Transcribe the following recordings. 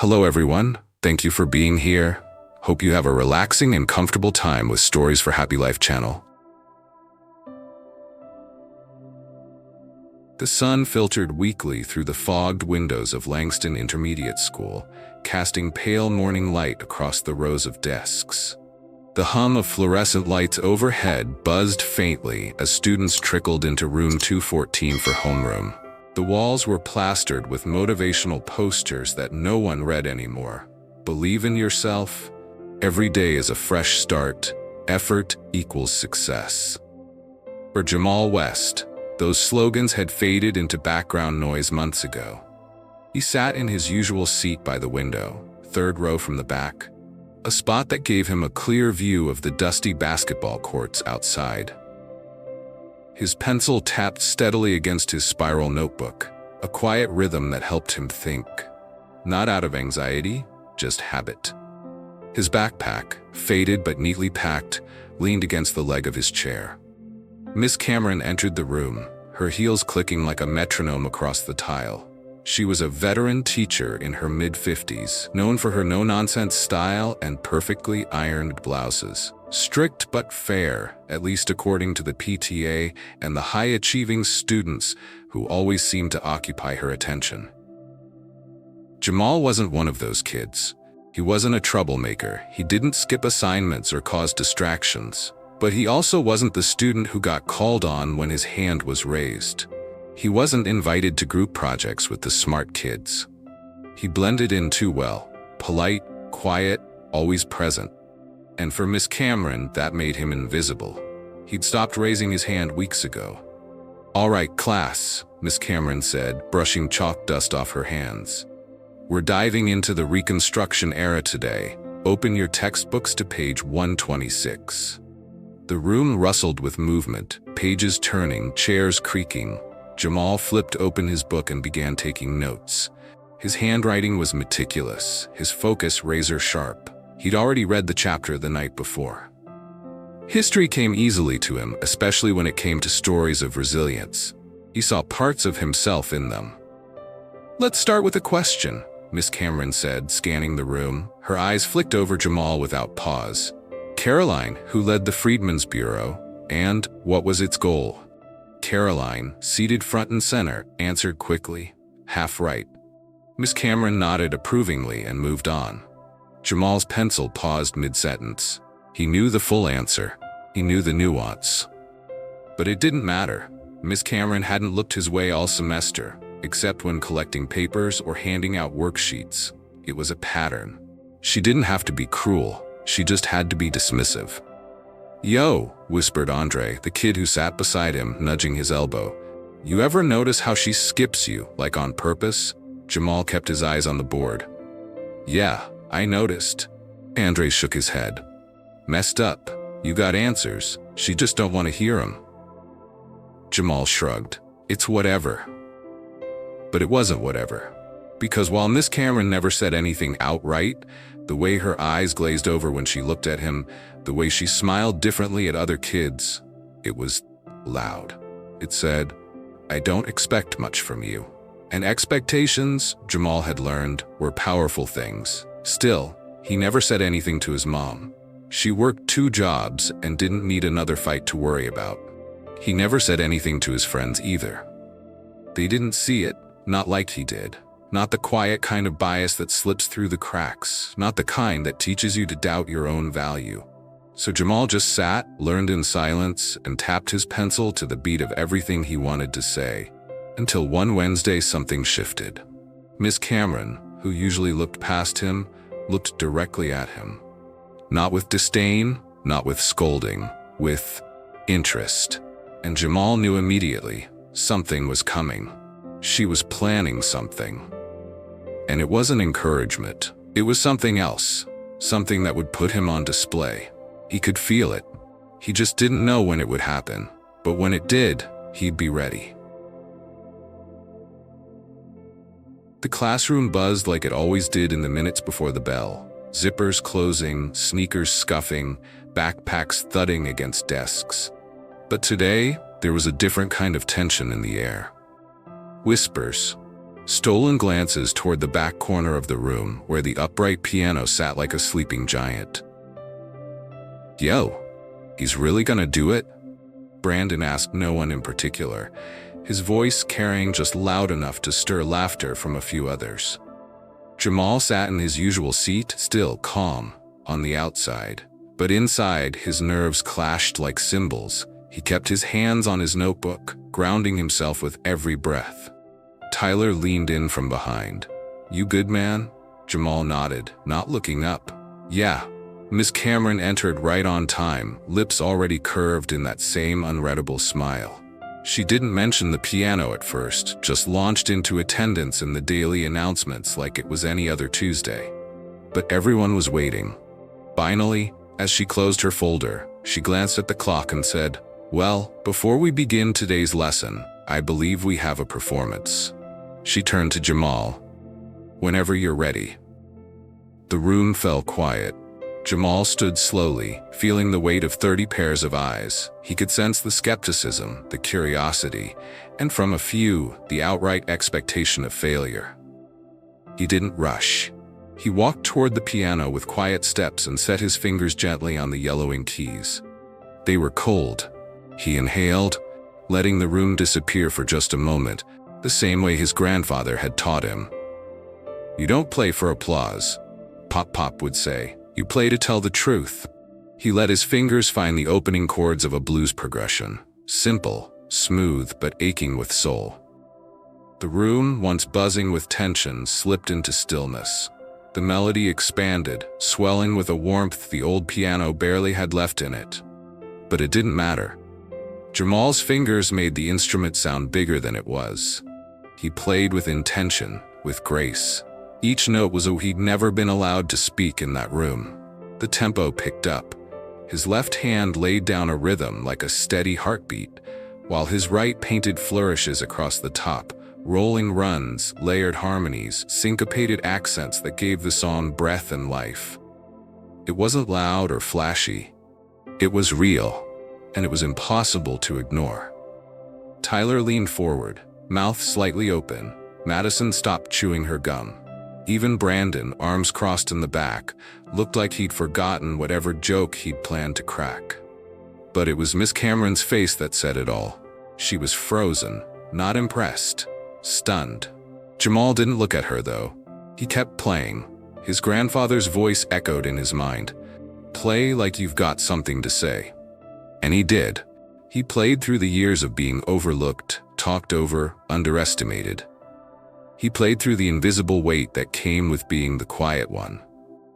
Hello everyone, thank you for being here. Hope you have a relaxing and comfortable time with Stories for Happy Life channel. The sun filtered weakly through the fogged windows of Langston Intermediate School, casting pale morning light across the rows of desks. The hum of fluorescent lights overhead buzzed faintly as students trickled into room 214 for homeroom. The walls were plastered with motivational posters that no one read anymore. Believe in yourself. Every day is a fresh start. Effort equals success. For Jamal West, those slogans had faded into background noise months ago. He sat in his usual seat by the window, third row from the back, a spot that gave him a clear view of the dusty basketball courts outside. His pencil tapped steadily against his spiral notebook, a quiet rhythm that helped him think. Not out of anxiety, just habit. His backpack, faded but neatly packed, leaned against the leg of his chair. Miss Cameron entered the room, her heels clicking like a metronome across the tile. She was a veteran teacher in her mid-50s, known for her no-nonsense style and perfectly ironed blouses. Strict but fair, at least according to the PTA and the high-achieving students who always seemed to occupy her attention. Jamal wasn't one of those kids. He wasn't a troublemaker. He didn't skip assignments or cause distractions. But he also wasn't the student who got called on when his hand was raised. He wasn't invited to group projects with the smart kids. He blended in too well, polite, quiet, always present. And for Miss Cameron, that made him invisible. He'd stopped raising his hand weeks ago. "All right, class," Miss Cameron said, brushing chalk dust off her hands. "We're diving into the Reconstruction era today. Open your textbooks to page 126. The room rustled with movement, pages turning, chairs creaking. Jamal flipped open his book and began taking notes. His handwriting was meticulous, his focus razor sharp. He'd already read the chapter the night before. History came easily to him, especially when it came to stories of resilience. He saw parts of himself in them. "Let's start with a question," Miss Cameron said, scanning the room. Her eyes flicked over Jamal without pause. Caroline, who led the Freedmen's Bureau, and what was its goal? Caroline, seated front and center, answered quickly, "Half right." Miss Cameron nodded approvingly and moved on. Jamal's pencil paused mid-sentence. He knew the full answer. He knew the nuance. But it didn't matter. Miss Cameron hadn't looked his way all semester, except when collecting papers or handing out worksheets. It was a pattern. She didn't have to be cruel. She just had to be dismissive. "Yo," whispered Andre, the kid who sat beside him, nudging his elbow. "You ever notice how she skips you, like on purpose?" Jamal kept his eyes on the board. "Yeah, I noticed." Andre shook his head. "Messed up. You got answers. She just don't want to hear them." Jamal shrugged. "It's whatever." But it wasn't whatever. Because while Miss Cameron never said anything outright, the way her eyes glazed over when she looked at him, the way she smiled differently at other kids, it was loud. It said, "I don't expect much from you." And expectations, Jamal had learned, were powerful things. Still, he never said anything to his mom. She worked 2 jobs and didn't need another fight to worry about. He never said anything to his friends either. They didn't see it, not like he did. Not the quiet kind of bias that slips through the cracks, not the kind that teaches you to doubt your own value. So Jamal just sat, learned in silence, and tapped his pencil to the beat of everything he wanted to say. Until one Wednesday something shifted. Miss Cameron, who usually looked past him, looked directly at him. Not with disdain, not with scolding, with interest. And Jamal knew immediately, something was coming. She was planning something. And it wasn't encouragement. It was something else, something that would put him on display. He could feel it. He just didn't know when it would happen. But when it did, he'd be ready. The classroom buzzed like it always did in the minutes before the bell. Zippers closing, sneakers scuffing, backpacks thudding against desks. But today, there was a different kind of tension in the air. Whispers. Stolen glances toward the back corner of the room where the upright piano sat like a sleeping giant. "Yo, he's really gonna do it?" Brandon asked no one in particular, his voice carrying just loud enough to stir laughter from a few others. Jamal sat in his usual seat, still calm, on the outside. But inside, his nerves clashed like cymbals. He kept his hands on his notebook, grounding himself with every breath. Tyler leaned in from behind. "You good, man?" Jamal nodded, not looking up. "Yeah." Miss Cameron entered right on time, lips already curved in that same unreadable smile. She didn't mention the piano at first, just launched into attendance in the daily announcements like it was any other Tuesday. But everyone was waiting. Finally, as she closed her folder, she glanced at the clock and said, "Well, before we begin today's lesson, I believe we have a performance." She turned to Jamal. "Whenever you're ready." The room fell quiet. Jamal stood slowly, feeling the weight of 30 pairs of eyes. He could sense the skepticism, the curiosity, and from a few, the outright expectation of failure. He didn't rush. He walked toward the piano with quiet steps and set his fingers gently on the yellowing keys. They were cold. He inhaled, letting the room disappear for just a moment, the same way his grandfather had taught him. "You don't play for applause," Pop would say. "You play to tell the truth." He let his fingers find the opening chords of a blues progression. Simple, smooth, but aching with soul. The room, once buzzing with tension, slipped into stillness. The melody expanded, swelling with a warmth the old piano barely had left in it. But it didn't matter. Jamal's fingers made the instrument sound bigger than it was. He played with intention, with grace. Each note was he'd never been allowed to speak in that room. The tempo picked up. His left hand laid down a rhythm like a steady heartbeat, while his right painted flourishes across the top, rolling runs, layered harmonies, syncopated accents that gave the song breath and life. It wasn't loud or flashy. It was real, and it was impossible to ignore. Tyler leaned forward, mouth slightly open. Madison stopped chewing her gum. Even Brandon, arms crossed in the back, looked like he'd forgotten whatever joke he'd planned to crack. But it was Miss Cameron's face that said it all. She was frozen, not impressed, stunned. Jamal didn't look at her, though. He kept playing. His grandfather's voice echoed in his mind. "Play like you've got something to say." And he did. He played through the years of being overlooked, talked over, underestimated. He played through the invisible weight that came with being the quiet one.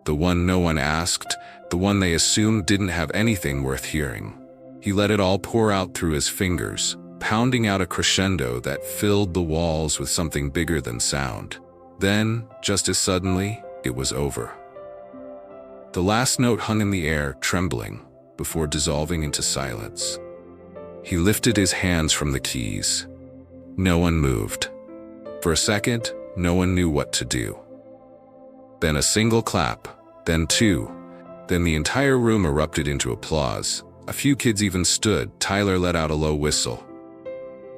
The one no one asked, the one they assumed didn't have anything worth hearing. He let it all pour out through his fingers, pounding out a crescendo that filled the walls with something bigger than sound. Then, just as suddenly, it was over. The last note hung in the air, trembling, before dissolving into silence. He lifted his hands from the keys. No one moved. For a second, no one knew what to do. Then a single clap, then two. Then the entire room erupted into applause. A few kids even stood. Tyler let out a low whistle.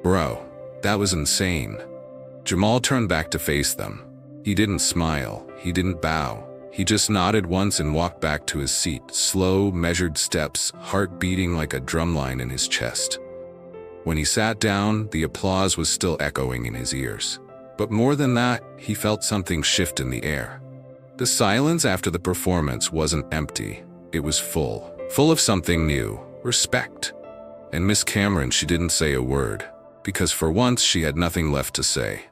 "Bro, that was insane." Jamal turned back to face them. He didn't smile, he didn't bow. He just nodded once and walked back to his seat, slow, measured steps, heart beating like a drumline in his chest. When he sat down, the applause was still echoing in his ears. But more than that, he felt something shift in the air. The silence after the performance wasn't empty. It was full of something new, respect. And Miss Cameron, she didn't say a word, because for once she had nothing left to say.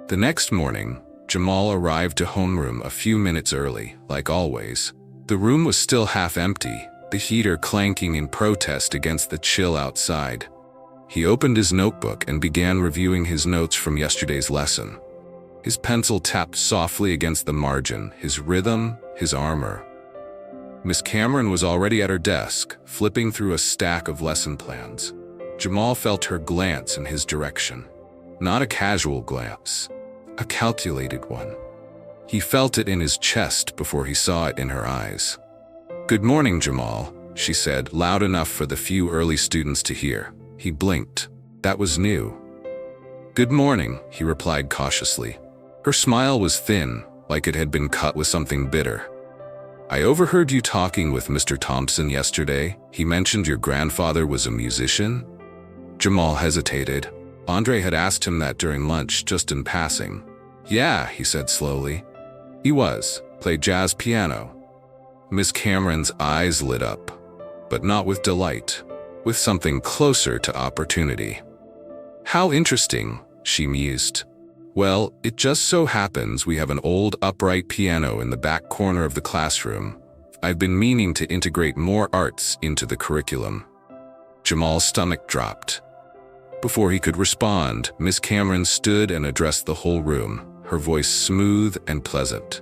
The next morning, Jamal arrived to homeroom a few minutes early, like always. The room was still half empty, the heater clanking in protest against the chill outside. He opened his notebook and began reviewing his notes from yesterday's lesson. His pencil tapped softly against the margin, his rhythm, his armor. Miss Cameron was already at her desk, flipping through a stack of lesson plans. Jamal felt her glance in his direction. Not a casual glance, a calculated one. He felt it in his chest before he saw it in her eyes. "Good morning, Jamal," she said, loud enough for the few early students to hear. He blinked. That was new. "Good morning," he replied cautiously. Her smile was thin, like it had been cut with something bitter. "I overheard you talking with Mr. Thompson yesterday. He mentioned your grandfather was a musician?" Jamal hesitated. Andre had asked him that during lunch, just in passing. "Yeah," he said slowly. "He was. Played jazz piano." Miss Cameron's eyes lit up, but not with delight, with something closer to opportunity. "How interesting," she mused. "Well, it just so happens we have an old upright piano in the back corner of the classroom. I've been meaning to integrate more arts into the curriculum." Jamal's stomach dropped. Before he could respond, Miss Cameron stood and addressed the whole room, her voice smooth and pleasant.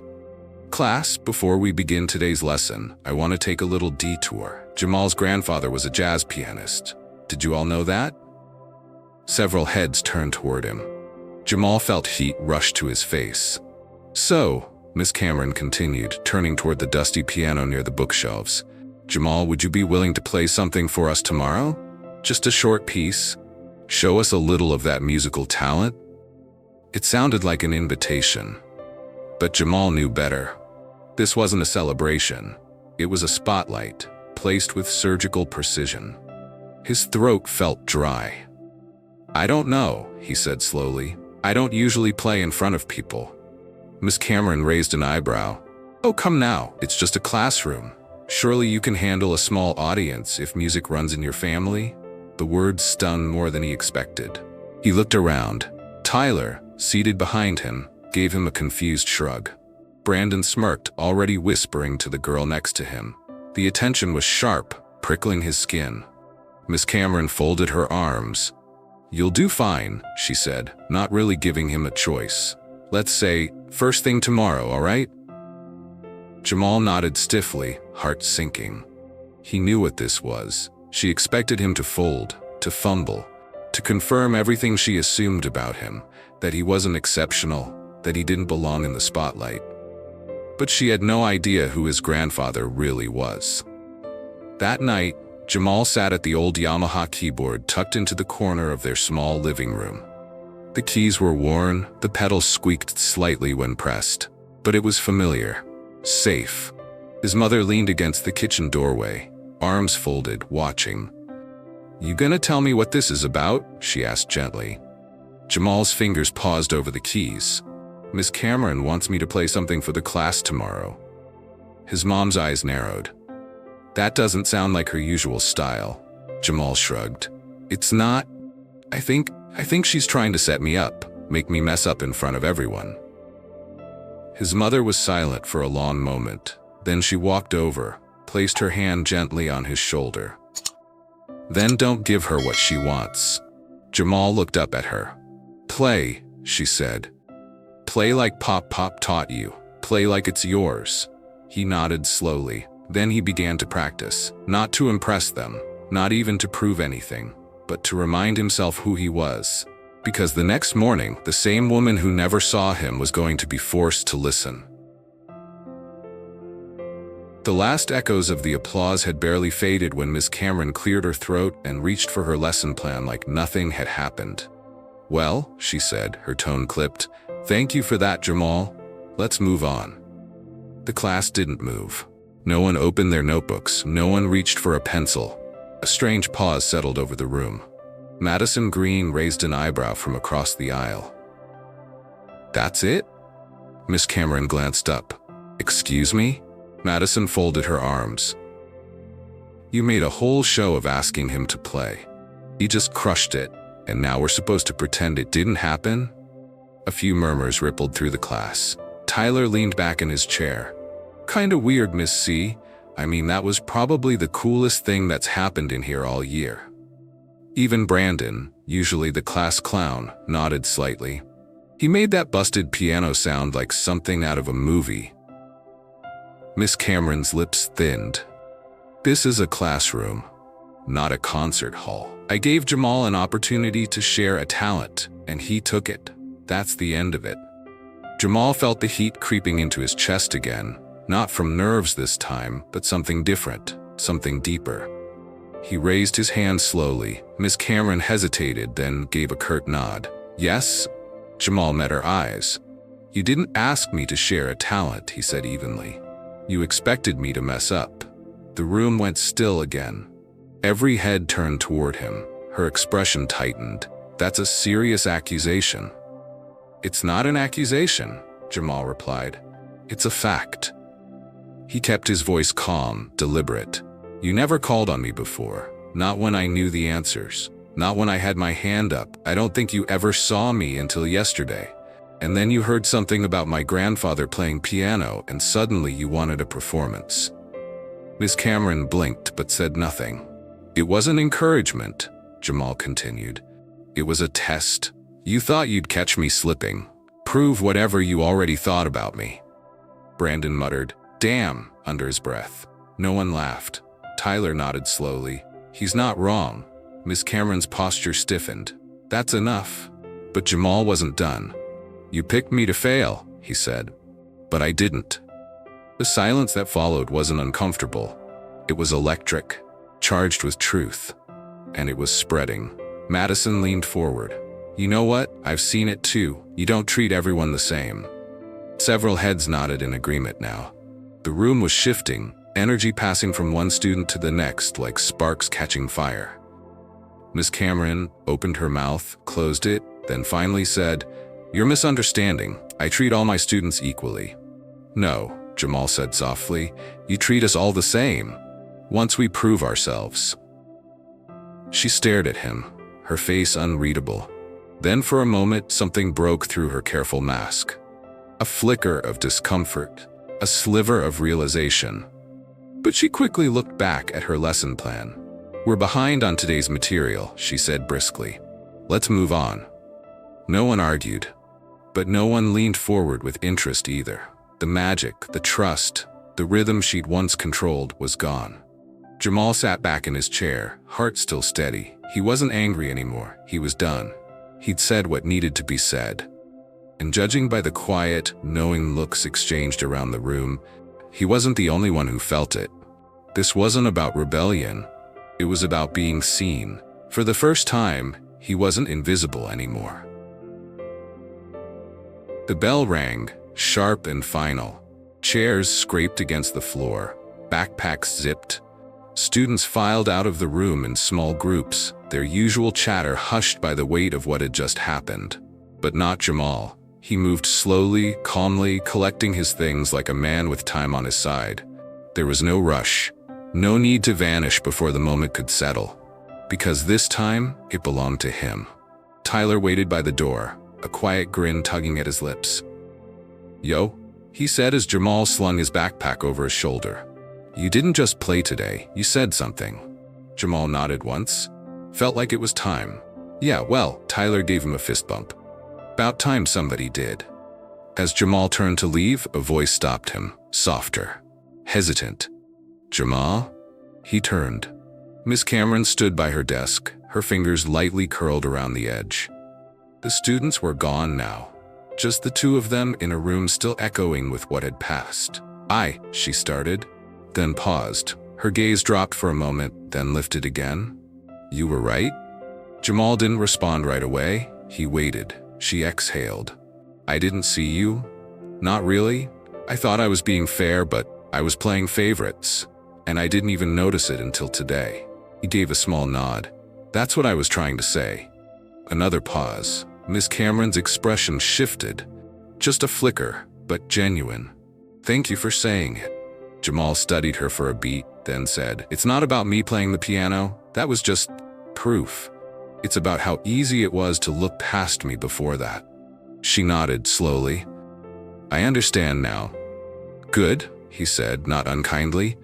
"Class, before we begin today's lesson, I want to take a little detour. Jamal's grandfather was a jazz pianist. Did you all know that?" Several heads turned toward him. Jamal felt heat rush to his face. "So," Miss Cameron continued, turning toward the dusty piano near the bookshelves, "Jamal, would you be willing to play something for us tomorrow? Just a short piece? Show us a little of that musical talent?" It sounded like an invitation. But Jamal knew better. This wasn't a celebration. It was a spotlight, placed with surgical precision. His throat felt dry. "I don't know," he said slowly. "I don't usually play in front of people." Miss Cameron raised an eyebrow. "Oh, come now, it's just a classroom. Surely you can handle a small audience if music runs in your family?" The words stung more than he expected. He looked around. Tyler, seated behind him, gave him a confused shrug. Brandon smirked, already whispering to the girl next to him. The attention was sharp, prickling his skin. Miss Cameron folded her arms. "You'll do fine," she said, not really giving him a choice. "Let's say, first thing tomorrow, all right?" Jamal nodded stiffly, heart sinking. He knew what this was. She expected him to fold, to fumble, to confirm everything she assumed about him, that he wasn't exceptional, that he didn't belong in the spotlight. But she had no idea who his grandfather really was. That night, Jamal sat at the old Yamaha keyboard tucked into the corner of their small living room. The keys were worn, the pedals squeaked slightly when pressed, but it was familiar, safe. His mother leaned against the kitchen doorway, arms folded, watching. "You gonna tell me what this is about?" she asked gently. Jamal's fingers paused over the keys. "Miss Cameron wants me to play something for the class tomorrow." His mom's eyes narrowed. "That doesn't sound like her usual style." Jamal shrugged. "It's not. I think she's trying to set me up, make me mess up in front of everyone." His mother was silent for a long moment. Then she walked over, placed her hand gently on his shoulder. "Then don't give her what she wants." Jamal looked up at her. "Play," she said. "Play like Pop taught you. Play like it's yours." He nodded slowly. Then he began to practice, not to impress them, not even to prove anything, but to remind himself who he was. Because the next morning, the same woman who never saw him was going to be forced to listen. The last echoes of the applause had barely faded when Miss Cameron cleared her throat and reached for her lesson plan like nothing had happened. "Well," she said, her tone clipped, "thank you for that, Jamal. Let's move on." The class didn't move. No one opened their notebooks, no one reached for a pencil. A strange pause settled over the room. Madison Green raised an eyebrow from across the aisle. "That's it?" Miss Cameron glanced up. "Excuse me?" Madison folded her arms. "You made a whole show of asking him to play. He just crushed it, and now we're supposed to pretend it didn't happen?" A few murmurs rippled through the class. Tyler leaned back in his chair. "Kinda weird, Miss C. I mean, that was probably the coolest thing that's happened in here all year." Even Brandon, usually the class clown, nodded slightly. He made that busted piano sound like something out of a movie. Miss Cameron's lips thinned. "This is a classroom, not a concert hall. I gave Jamal an opportunity to share a talent, and he took it. That's the end of it." Jamal felt the heat creeping into his chest again, not from nerves this time, but something different, something deeper. He raised his hand slowly. Miss Cameron hesitated, then gave a curt nod. Yes? Jamal met her eyes. You didn't ask me to share a talent, he said evenly. You expected me to mess up. The room went still again. Every head turned toward him. Her expression tightened. That's a serious accusation. It's not an accusation, Jamal replied. It's a fact. He kept his voice calm, deliberate. You never called on me before. Not when I knew the answers. Not when I had my hand up. I don't think you ever saw me until yesterday. And then you heard something about my grandfather playing piano, and suddenly you wanted a performance. Miss Cameron blinked but said nothing. It wasn't encouragement, Jamal continued. It was a test. You thought you'd catch me slipping. Prove whatever you already thought about me. Brandon muttered, "Damn," under his breath. No one laughed. Tyler nodded slowly. He's not wrong. Miss Cameron's posture stiffened. That's enough. But Jamal wasn't done. You picked me to fail, he said. But I didn't. The silence that followed wasn't uncomfortable. It was electric, charged with truth. And it was spreading. Madison leaned forward. You know what? I've seen it too. You don't treat everyone the same. Several heads nodded in agreement now. The room was shifting, energy passing from one student to the next like sparks catching fire. Miss Cameron opened her mouth, closed it, then finally said, You're misunderstanding. I treat all my students equally. No, Jamal said softly. You treat us all the same. Once we prove ourselves. She stared at him, her face unreadable. Then for a moment, something broke through her careful mask. A flicker of discomfort, a sliver of realization. But she quickly looked back at her lesson plan. We're behind on today's material, she said briskly. Let's move on. No one argued, but no one leaned forward with interest either. The magic, the trust, the rhythm she'd once controlled was gone. Jamal sat back in his chair, heart still steady. He wasn't angry anymore. He was done. He'd said what needed to be said. And judging by the quiet, knowing looks exchanged around the room, he wasn't the only one who felt it. This wasn't about rebellion. It was about being seen. For the first time, he wasn't invisible anymore. The bell rang, sharp and final. Chairs scraped against the floor. Backpacks zipped. Students filed out of the room in small groups, their usual chatter hushed by the weight of what had just happened. But not Jamal. He moved slowly, calmly, collecting his things like a man with time on his side. There was no rush. No need to vanish before the moment could settle. Because this time, it belonged to him. Tyler waited by the door, a quiet grin tugging at his lips. Yo, he said as Jamal slung his backpack over his shoulder. You didn't just play today, you said something. Jamal nodded once. Felt like it was time. Yeah, well, Tyler gave him a fist bump. About time somebody did. As Jamal turned to leave, a voice stopped him, softer, hesitant. Jamal? He turned. Miss Cameron stood by her desk, her fingers lightly curled around the edge. The students were gone now. Just the two of them in a room still echoing with what had passed. She started, then paused. Her gaze dropped for a moment, then lifted again. You were right? Jamal didn't respond right away. He waited. She exhaled. I didn't see you? Not really. I thought I was being fair, but I was playing favorites. And I didn't even notice it until today. He gave a small nod. That's what I was trying to say. Another pause. Miss Cameron's expression shifted. Just a flicker, but genuine. Thank you for saying it. Jamal studied her for a beat, then said, It's not about me playing the piano. That was just proof. It's about how easy it was to look past me before that. She nodded slowly. I understand now. Good, he said, not unkindly.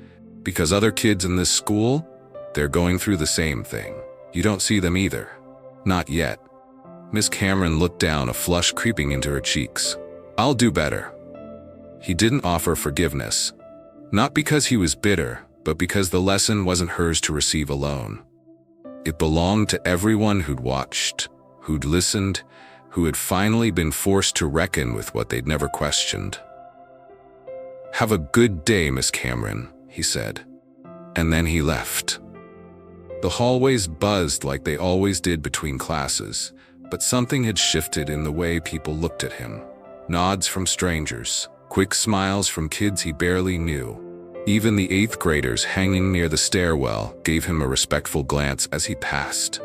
Because other kids in this school, they're going through the same thing. You don't see them either. Not yet. Miss Cameron looked down, a flush creeping into her cheeks. I'll do better. He didn't offer forgiveness. Not because he was bitter, but because the lesson wasn't hers to receive alone. It belonged to everyone who'd watched, who'd listened, who had finally been forced to reckon with what they'd never questioned. Have a good day, Miss Cameron, he said. And then he left. The hallways buzzed like they always did between classes, But something had shifted in the way people looked at him. Nods from strangers, quick smiles from kids he barely knew. Even the 8th graders hanging near the stairwell gave him a respectful glance as he passed.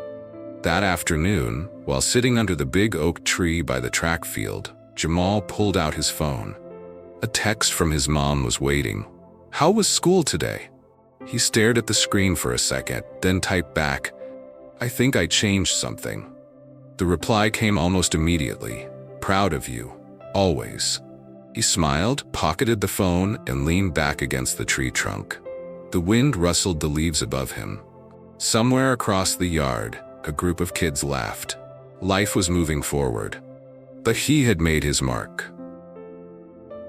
That afternoon, while sitting under the big oak tree by the track field, Jamal pulled out his phone. A text from his mom was waiting. "How was school today?" He stared at the screen for a second, then typed back, "I think I changed something." The reply came almost immediately. "Proud of you. Always." He smiled, pocketed the phone, and leaned back against the tree trunk. The wind rustled the leaves above him. Somewhere across the yard, a group of kids laughed. Life was moving forward. But he had made his mark.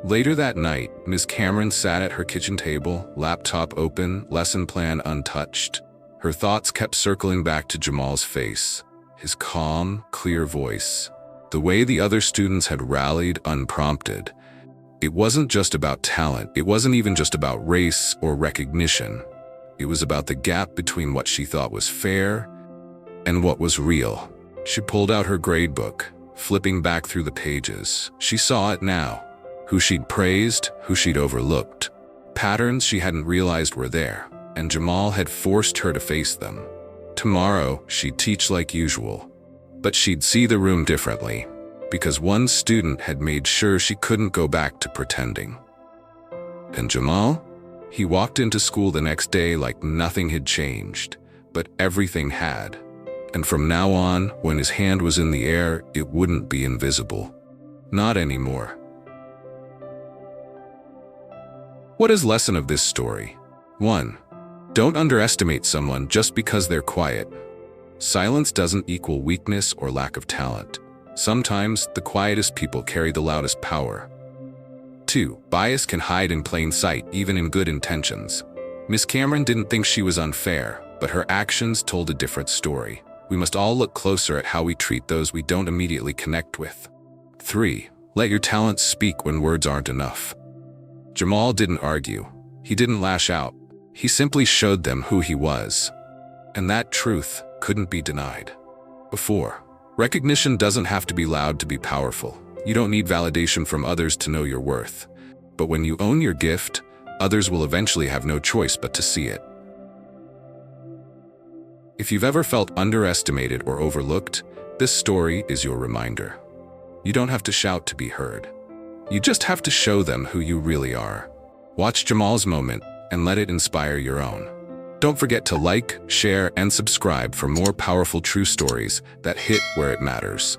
Later that night, Miss Cameron sat at her kitchen table, laptop open, lesson plan untouched. Her thoughts kept circling back to Jamal's face, his calm, clear voice, the way the other students had rallied unprompted. It wasn't just about talent. It wasn't even just about race or recognition. It was about the gap between what she thought was fair and what was real. She pulled out her gradebook, flipping back through the pages. She saw it now. Who she'd praised, who she'd overlooked. Patterns she hadn't realized were there, and Jamal had forced her to face them. Tomorrow, she'd teach like usual. But she'd see the room differently, because one student had made sure she couldn't go back to pretending. And Jamal? He walked into school the next day like nothing had changed, but everything had. And from now on, when his hand was in the air, it wouldn't be invisible. Not anymore. What is the lesson of this story? 1. Don't underestimate someone just because they're quiet. Silence doesn't equal weakness or lack of talent. Sometimes, the quietest people carry the loudest power. 2. Bias can hide in plain sight, even in good intentions. Miss Cameron didn't think she was unfair, but her actions told a different story. We must all look closer at how we treat those we don't immediately connect with. 3. Let your talents speak when words aren't enough. Jamal didn't argue. He didn't lash out. He simply showed them who he was. And that truth couldn't be denied. 4. Recognition doesn't have to be loud to be powerful. You don't need validation from others to know your worth. But when you own your gift, others will eventually have no choice but to see it. If you've ever felt underestimated or overlooked, this story is your reminder. You don't have to shout to be heard. You just have to show them who you really are. Watch Jamal's moment and let it inspire your own. Don't forget to like, share, and subscribe for more powerful true stories that hit where it matters.